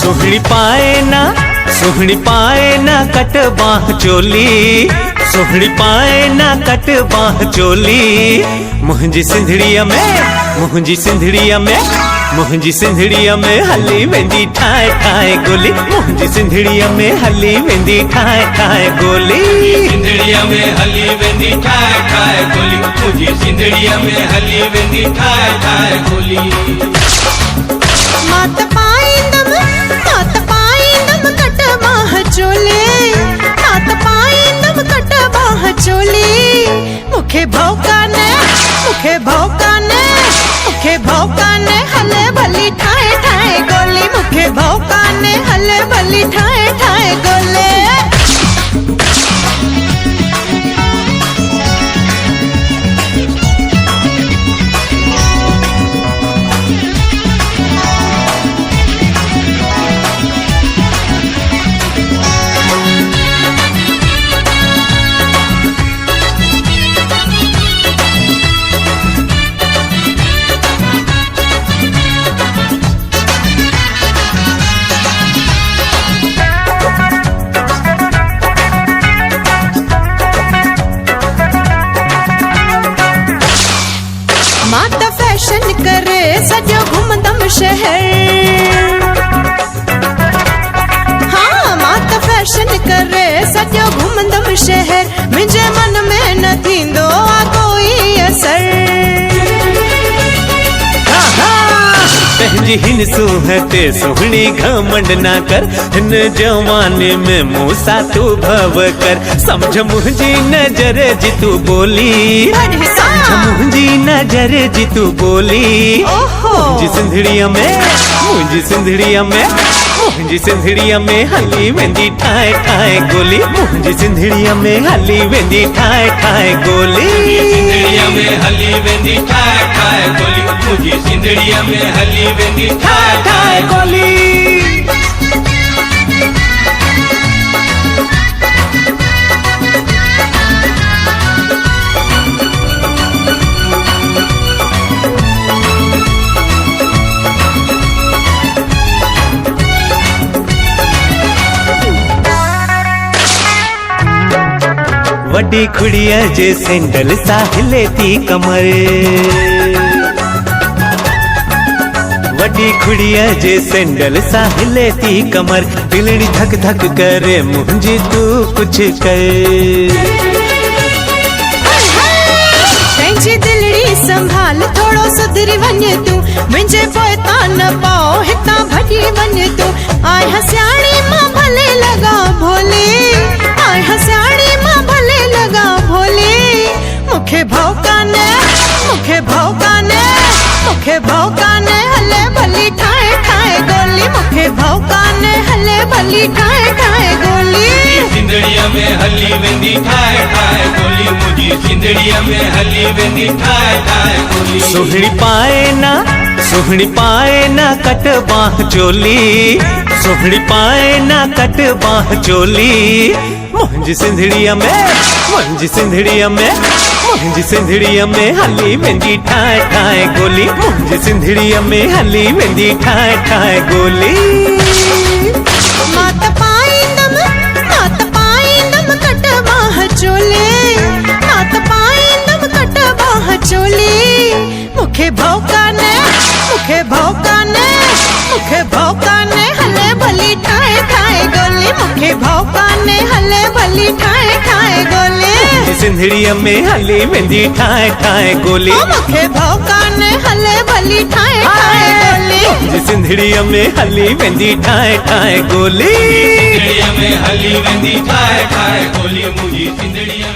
सोहणी पाए ना कट बाह चोली, सोहणी पाए ना कट बाह चोली। मुंहिंजी सिंधड़ीअ में हली वेंदी ठाए ठाए गोली, मुंहिंजी सिंधड़ीअ में हली वेंदी ठाए ठाए गोली। सिंधड़ीअ में हली वेंदी ठाए ठाए गोली, मुंहिंजी सिंधड़ीअ में हली वेंदी ठाए ठाए गोली। मात पाईंदम कट बाह चोली, मात पाईंदम कट बाह चोली। मुखे भौकाने हले भली ठाए ठाए गोली, मुखे भौकाने हले भली ठाए ठाए गोली। माता फैशन करे सॼो घुमंदम शहर, हाँ माता फैशन करे सॼो घुमंदम शहर। मुंहिंजे मन में न थींदो आ कोई असर। पंहिंजी हिन सूहते सोहणी घमंड ना कर, हिन जवानी में मूंसा तू भव कर। समझ मुंहिंजी नजर जी तू बोली, समझ मुंहिंजी नजर जी तू बोली। मुंहिंजी सिंधड़ीअ में हली वेंदी ठाए ठाए गोली, मुंहिंजी सिंधड़ीअ में हली वेंदी ठाए ठाए गोली। सिंधड़ीअ में हली वेंदी ठाए ठाए गोली, मुंहिंजी सिंधड़ीअ में हली वेंदी ठाए ठाए गोली। वड्डी खुड़िया जे सैंडल सा हिले थी कमर, वड्डी खुड़िया जे सैंडल सा हिले थी कमर। दिलड़ी धक धक करे मुंहिंजी तू कुछ कर। पंहिंजी दिलड़ी संभाल थोड़ो सुधरी वञ तू, मुंहिंजे पोइतां न पाओ हितां भॼी वञ तू। आय हसियाणी मां भले लॻा भोली, आय हसियाणी मां भले लॻा भोली। मुखे भौकाने हले भली ठाए ठाए गोली, मुखे भौकाने हले भली ठाए ठाए गोली। सिंधड़ीअ में हली वेंदी ठाए ठाए गोली, मुंहिंजी सिंधड़ीअ में हली वेंदी ठाए ठाए गोली। सोहणी पाए ना कट बाह चोली, सोहणी पाए ना कट बाह चोली। मुंहिंजी सिंधड़ीअ में हली वेंदी ठाए ठाए गोली, मुंहिंजी सिंधड़ीअ में हली वेंदी ठाए ठाए गोली। मात पाईंदम कट बाह चोली, मात पाईंदम कट बाह चोली। मुखे भौकाने हले भली ठाए ठाए गोली, मुखे भौकाने हले भली ठाए ठाए गोली। सिंधड़ीअ में हली वेंदी ठाए ठाए गोली, मुखे भौकाने हले भली ठाए ठाए गोली। सिंधड़ीअ में हली वेंदी ठाए ठाए गोली, सिंधड़ीअ में हली वेंदी ठाए ठाए गोली, मुंहिंजी सिंधड़ीअ